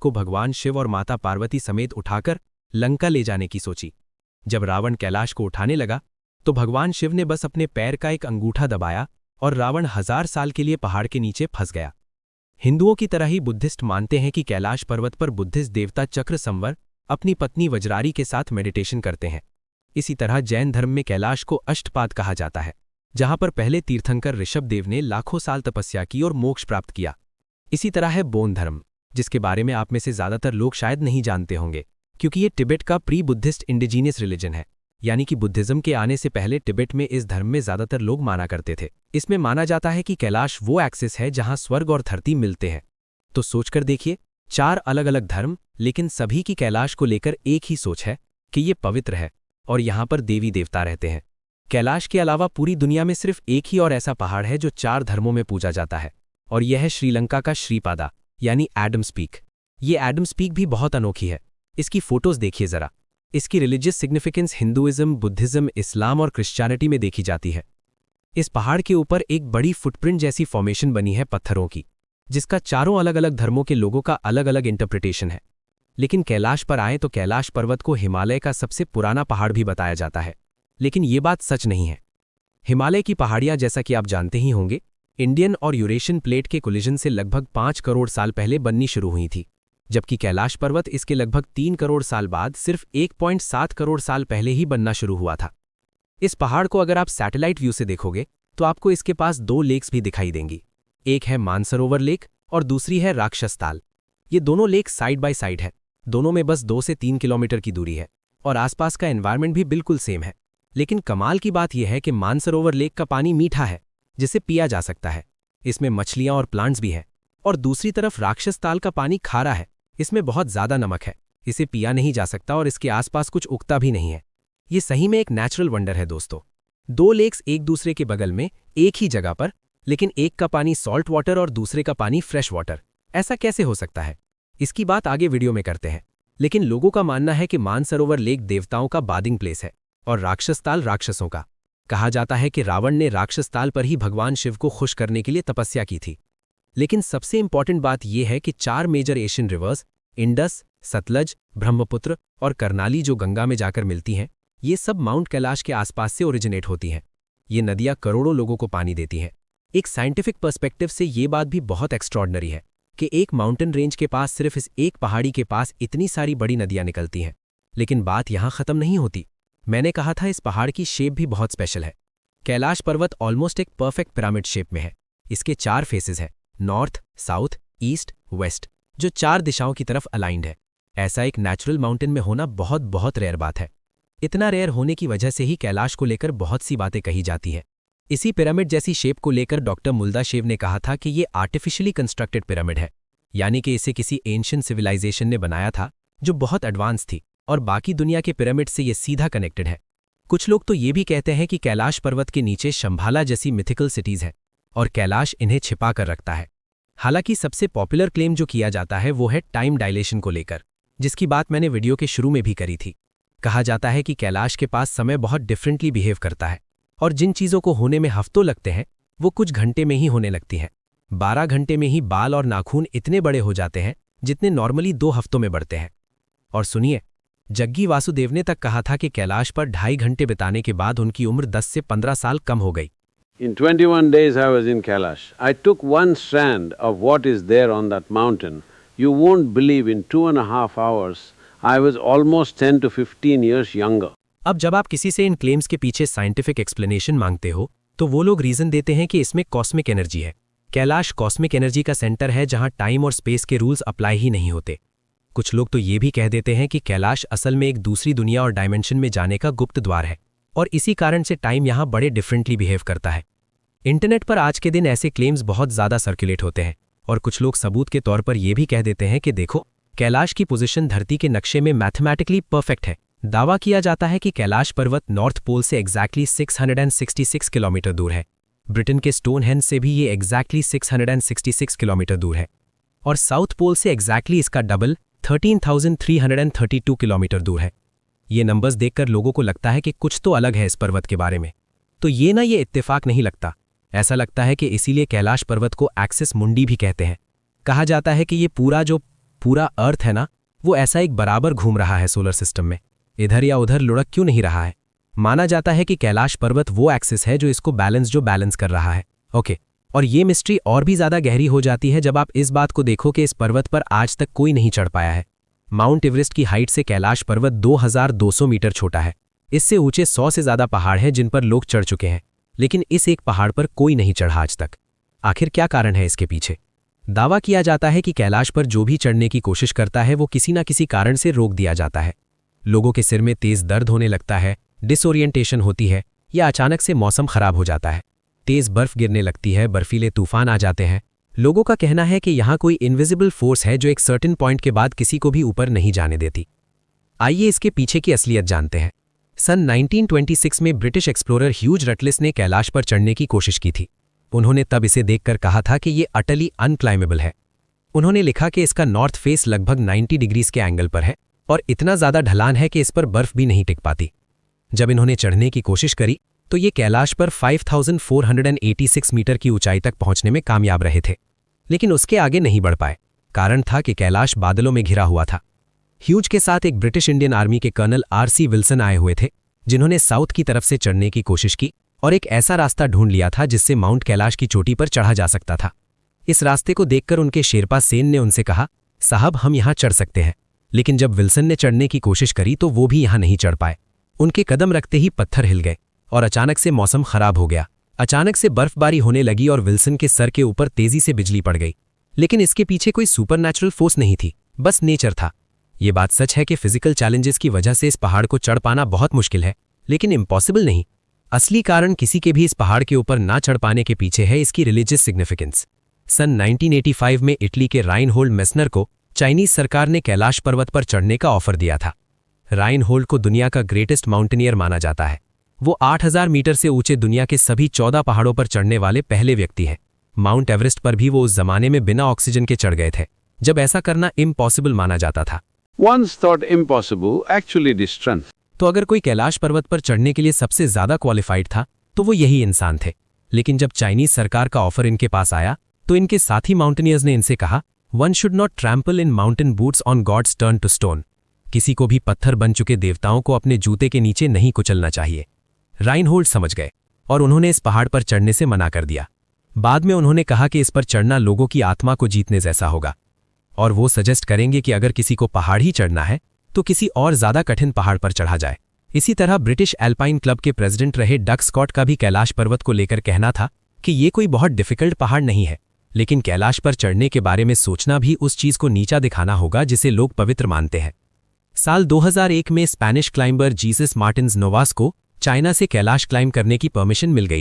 को भगवान शिव और माता पार्वती समेत उठाकर लंका ले जाने की सोची। जब रावण कैलाश को उठाने लगा तो भगवान शिव ने बस अपने पैर का एक अंगूठा दबाया और रावण 1000 साल के लिए पहाड़ के नीचे फंस गया। हिंदुओं की तरह ही बुद्धिस्ट मानते हैं कि कैलाश पर्वत पर बुद्धिस्ट देवता चक्र संवर अपनी पत्नी वज्रारी के साथ मेडिटेशन करते हैं। इसी तरह जैन धर्म में कैलाश को अष्टपाद कहा जाता है, जहां पर पहले तीर्थंकर ऋषभदेव ने लाखों साल तपस्या की और मोक्ष प्राप्त किया। इसी तरह है बौद्ध धर्म, जिसके बारे में आप में से ज्यादातर लोग शायद नहीं जानते होंगे, क्योंकि ये तिब्बत का प्री बुद्धिस्ट इंडिजीनियस रिलीजन है, यानी कि बुद्धिज्म के आने से पहले तिब्बत में इस धर्म में ज्यादातर लोग माना करते थे। इसमें माना जाता है कि कैलाश वो एक्सिस है जहां स्वर्ग और धरती मिलते हैं। तो सोचकर देखिए, 4 अलग अलग धर्म, लेकिन सभी की कैलाश को लेकर एक ही सोच है कि ये पवित्र है और यहां पर देवी देवता रहते हैं। कैलाश के अलावा पूरी दुनिया में सिर्फ एक ही और ऐसा पहाड़ है जो 4 धर्मों में पूजा जाता है, और यह है श्रीलंका का श्रीपादा यानी एडम्स पीक। ये एडम्स पीक भी बहुत अनोखी है। इसकी फोटोज देखिए जरा। इसकी रिलीजियस सिग्निफिकेंस हिंदुइज्म, बुद्धिज्म, इस्लाम और क्रिश्चियनिटी में देखी जाती है। इस पहाड़ के ऊपर एक बड़ी फुटप्रिंट जैसी फॉर्मेशन बनी है पत्थरों की, जिसका चारों अलग अलग धर्मों के लोगों का अलग अलग इंटरप्रिटेशन है। लेकिन कैलाश पर आए तो कैलाश पर्वत को हिमालय का सबसे पुराना पहाड़ भी बताया जाता है, लेकिन ये बात सच नहीं है। हिमालय की पहाड़ियां, जैसा कि आप जानते ही होंगे, इंडियन और यूरेशियन प्लेट के कोलिजन से लगभग 5 करोड़ साल पहले बननी शुरू हुई थी, जबकि कैलाश पर्वत इसके लगभग 3 करोड़ साल बाद सिर्फ 1.7 करोड़ साल पहले ही बनना शुरू हुआ था। इस पहाड़ को अगर आप सैटेलाइट व्यू से देखोगे तो आपको इसके पास 2 लेक्स भी दिखाई देंगी। एक है मानसरोवर लेक और दूसरी है राक्षस ताल। ये दोनों लेक साइड बाय साइड है, दोनों में बस 2 से 3 किलोमीटर की दूरी है और आसपास का एनवायरनमेंट भी बिल्कुल सेम है। लेकिन कमाल की बात यह है कि मानसरोवर लेक का पानी मीठा है, जिसे पिया जा सकता है। इसमें मछलियां और प्लांट्स भी हैं। और दूसरी तरफ राक्षस ताल का पानी खारा है, इसमें बहुत ज्यादा नमक है, इसे पिया नहीं जा सकता और इसके आसपास कुछ उगता भी नहीं है। ये सही में एक नेचुरल वंडर है दोस्तों। 2 लेक्स एक दूसरे के बगल में एक ही जगह पर, लेकिन एक का पानी सॉल्ट वाटर और दूसरे का पानी फ्रेश वाटर। ऐसा कैसे हो सकता है? इसकी बात आगे वीडियो में करते हैं। लेकिन लोगों का मानना है कि मानसरोवर लेक देवताओं का बादिंग प्लेस है और राक्षस ताल राक्षसों का। कहा जाता है कि रावण ने राक्षस ताल पर ही भगवान शिव को खुश करने के लिए तपस्या की थी। लेकिन सबसे इंपॉर्टेंट बात यह है कि 4 major Asian rivers, Indus, Sutlej, Brahmaputra और करनाली, जो गंगा में जाकर मिलती हैं, ये सब माउंट कैलाश के आसपास से ओरिजिनेट होती हैं। ये नदियां करोड़ों लोगों को पानी देती हैं। एक साइंटिफिक पर्सपेक्टिव से ये बात भी बहुत एक्स्ट्रॉर्डनरी है कि एक माउंटेन रेंज के पास सिर्फ इस एक पहाड़ी के पास इतनी सारी बड़ी नदियां निकलती हैं। लेकिन बात यहां खत्म नहीं होती। मैंने कहा था, इस पहाड़ की शेप भी बहुत स्पेशल है। कैलाश पर्वत ऑलमोस्ट एक परफेक्ट पिरामिड शेप में है। इसके 4 फेसेस हैं, नॉर्थ, साउथ, ईस्ट, वेस्ट, जो 4 दिशाओं की तरफ अलाइंड है। ऐसा एक नेचुरल माउंटेन में होना बहुत बहुत रेयर बात है। इतना रेयर होने की वजह से ही कैलाश को लेकर बहुत सी बातें कही जाती है। इसी पिरामिड जैसी शेप को लेकर डॉक्टर मुल्दाशेव ने कहा था कि ये आर्टिफिशियली कंस्ट्रक्टेड पिरामिड है, यानी कि इसे किसी एंशिएंट सिविलाइजेशन ने बनाया था जो बहुत एडवांस थी और बाकी दुनिया के पिरामिड से ये सीधा कनेक्टेड है। कुछ लोग तो ये भी कहते हैं कि कैलाश पर्वत के नीचे शंभाला जैसी मिथिकल सिटीज है और कैलाश इन्हें छिपा कर रखता है। हालांकि सबसे पॉपुलर क्लेम जो किया जाता है वो है टाइम डायलेशन को लेकर, जिसकी बात मैंने वीडियो के शुरू में भी करी थी। कहा जाता है कि कैलाश के पास समय बहुत डिफरेंटली बिहेव करता है और जिन चीज़ों को होने में हफ्तों लगते हैं वो कुछ घंटे में ही होने लगती हैं। 12 घंटे में ही बाल और नाखून इतने बड़े हो जाते हैं जितने नॉर्मली 2 हफ्तों में बढ़ते हैं। और सुनिए, जग्गी वासुदेव ने तक कहा था कि कैलाश पर 2.5 घंटे बिताने के बाद उनकी उम्र 10 से 15 साल कम हो गई। In 21 days I was in Kailash. I took one strand of what is there on that mountain. You won't believe, in 2.5 hours I was almost 10 to 15 years younger. अब जब आप किसी से इन क्लेम्स के पीछे साइंटिफिक एक्सप्लेनेशन मांगते हो तो वो लोग रीजन देते हैं कि इसमें कॉस्मिक एनर्जी है। कैलाश कॉस्मिक एनर्जी का सेंटर है जहां टाइम और स्पेस के रूल्स अप्लाई ही नहीं होते। कुछ लोग तो ये भी कह देते हैं कि कैलाश असल में एक दूसरी दुनिया और डायमेंशन में जाने का गुप्त द्वार है और इसी कारण से टाइम यहां बड़े डिफरेंटली बिहेव करता है। इंटरनेट पर आज के दिन ऐसे क्लेम्स बहुत ज़्यादा सर्कुलेट होते हैं और कुछ लोग सबूत के तौर पर यह भी कह देते हैं कि देखो, कैलाश की पोजीशन धरती के नक्शे में मैथमेटिकली परफेक्ट है। दावा किया जाता है कि कैलाश पर्वत नॉर्थ पोल से एग्जैक्टली 666 किलोमीटर दूर है। ब्रिटेन के स्टोनहेंज से भी ये एग्जैक्टली 666 किलोमीटर दूर है और साउथ पोल से एग्जैक्टली इसका डबल 13,332 किलोमीटर दूर है। ये नंबर्स देखकर लोगों को लगता है कि कुछ तो अलग है इस पर्वत के बारे में। तो ये इत्तेफाक नहीं लगता। ऐसा लगता है कि इसीलिए कैलाश पर्वत को एक्सिस मुंडी भी कहते हैं। कहा जाता है कि ये पूरा जो पूरा अर्थ है ना, वो ऐसा एक बराबर घूम रहा है सोलर सिस्टम में, इधर या उधर लुढ़क क्यों नहीं रहा है। माना जाता है कि कैलाश पर्वत वो एक्सिस है जो इसको बैलेंस कर रहा है। ओके, और ये मिस्ट्री और भी ज्यादा गहरी हो जाती है जब आप इस बात को देखो कि इस पर्वत पर आज तक कोई नहीं चढ़ पाया है। माउंट एवरेस्ट की हाइट से कैलाश पर्वत 2200 मीटर छोटा है। इससे ऊंचे 100 से ज्यादा पहाड़ हैं जिन पर लोग चढ़ चुके हैं, लेकिन इस एक पहाड़ पर कोई नहीं चढ़ा आज तक। आखिर क्या कारण है इसके पीछे? दावा किया जाता है कि कैलाश पर जो भी चढ़ने की कोशिश करता है वो किसी न किसी कारण से रोक दिया जाता है। लोगों के सिर में तेज दर्द होने लगता है, डिसोरिएंटेशन होती है, या अचानक से मौसम खराब हो जाता है, तेज बर्फ गिरने लगती है, बर्फीले तूफान आ जाते हैं। लोगों का कहना है कि यहाँ कोई इनविजिबल फोर्स है जो एक सर्टेन पॉइंट के बाद किसी को भी ऊपर नहीं जाने देती। आइए इसके पीछे की असलियत जानते हैं। सन 1926 में ब्रिटिश एक्सप्लोरर ह्यूज रटलिस ने कैलाश पर चढ़ने की कोशिश की थी। उन्होंने तब इसे देखकर कहा था कि ये अटली अनक्लाइमेबल है। उन्होंने लिखा कि इसका नॉर्थ फेस लगभग 90 डिग्रीज के एंगल पर है और इतना ज़्यादा ढलान है कि इस पर बर्फ भी नहीं टिक पाती। जब इन्होंने चढ़ने की कोशिश करी तो ये कैलाश पर 5486 मीटर की ऊंचाई तक पहुंचने में कामयाब रहे थे, लेकिन उसके आगे नहीं बढ़ पाए। कारण था कि कैलाश बादलों में घिरा हुआ था। ह्यूज के साथ एक ब्रिटिश इंडियन आर्मी के कर्नल RC विल्सन आए हुए थे, जिन्होंने साउथ की तरफ से चढ़ने की कोशिश की और एक ऐसा रास्ता ढूंढ लिया था जिससे माउंट कैलाश की चोटी पर चढ़ा जा सकता था। इस रास्ते को देखकर उनके शेरपा सेन ने उनसे कहा, साहब हम यहां चढ़ सकते हैं। लेकिन जब विल्सन ने चढ़ने की कोशिश करी तो वो भी यहां नहीं चढ़ पाए। उनके कदम रखते ही पत्थर हिल गए और अचानक से मौसम खराब हो गया। अचानक से बर्फबारी होने लगी और विल्सन के सर के ऊपर तेजी से बिजली पड़ गई। लेकिन इसके पीछे कोई सुपरनैचुरल फोर्स नहीं थी, बस नेचर था। ये बात सच है कि फिजिकल चैलेंजेस की वजह से इस पहाड़ को चढ़ पाना बहुत मुश्किल है, लेकिन इम्पॉसिबल नहीं। असली कारण किसी के भी इस पहाड़ के ऊपर ना चढ़ पाने के पीछे है इसकी रिलीजियस सिग्निफिकेंस। सन 1985 में इटली के राइनहोल्ड मेस्नर को चाइनीज सरकार ने कैलाश पर्वत पर चढ़ने का ऑफर दिया था। राइनहोल्ड को दुनिया का ग्रेटेस्ट माउंटेनियर माना जाता है। वो 8000 मीटर से ऊंचे दुनिया के सभी 14 पहाड़ों पर चढ़ने वाले पहले व्यक्ति हैं। माउंट एवरेस्ट पर भी वो उस जमाने में बिना ऑक्सीजन के चढ़ गए थे, जब ऐसा करना इम्पॉसिबल माना जाता था। Once thought impossible actually did strength. तो अगर कोई कैलाश पर्वत पर चढ़ने के लिए सबसे ज्यादा क्वालिफाइड था तो वो यही इंसान थे। लेकिन जब चाइनीज सरकार का ऑफर इनके पास आया तो इनके साथी माउंटेनियर्स ने इनसे कहा, one should not trample in mountain boots on gods turn to stone. किसी को भी पत्थर बन चुके देवताओं को अपने जूते के नीचे नहीं कुचलना चाहिए। राइनहोल्ड समझ गए और उन्होंने इस पहाड़ पर चढ़ने से मना कर दिया। बाद में उन्होंने कहा कि इस पर चढ़ना लोगों की आत्मा को जीतने जैसा होगा, और वो सजेस्ट करेंगे कि अगर किसी को पहाड़ ही चढ़ना है तो किसी और ज्यादा कठिन पहाड़ पर चढ़ा जाए। इसी तरह ब्रिटिश एल्पाइन क्लब के प्रेसिडेंट रहे डग स्कॉट का भी कैलाश पर्वत को लेकर कहना था कि ये कोई बहुत डिफिकल्ट पहाड़ नहीं है, लेकिन कैलाश पर चढ़ने के बारे में सोचना भी उस चीज को नीचा दिखाना होगा जिसे लोग पवित्र मानते हैं। साल 2001 में स्पेनिश क्लाइंबर जीसस मार्टिन्स नोवास को चाइना से कैलाश क्लाइंब करने की परमिशन मिल गई।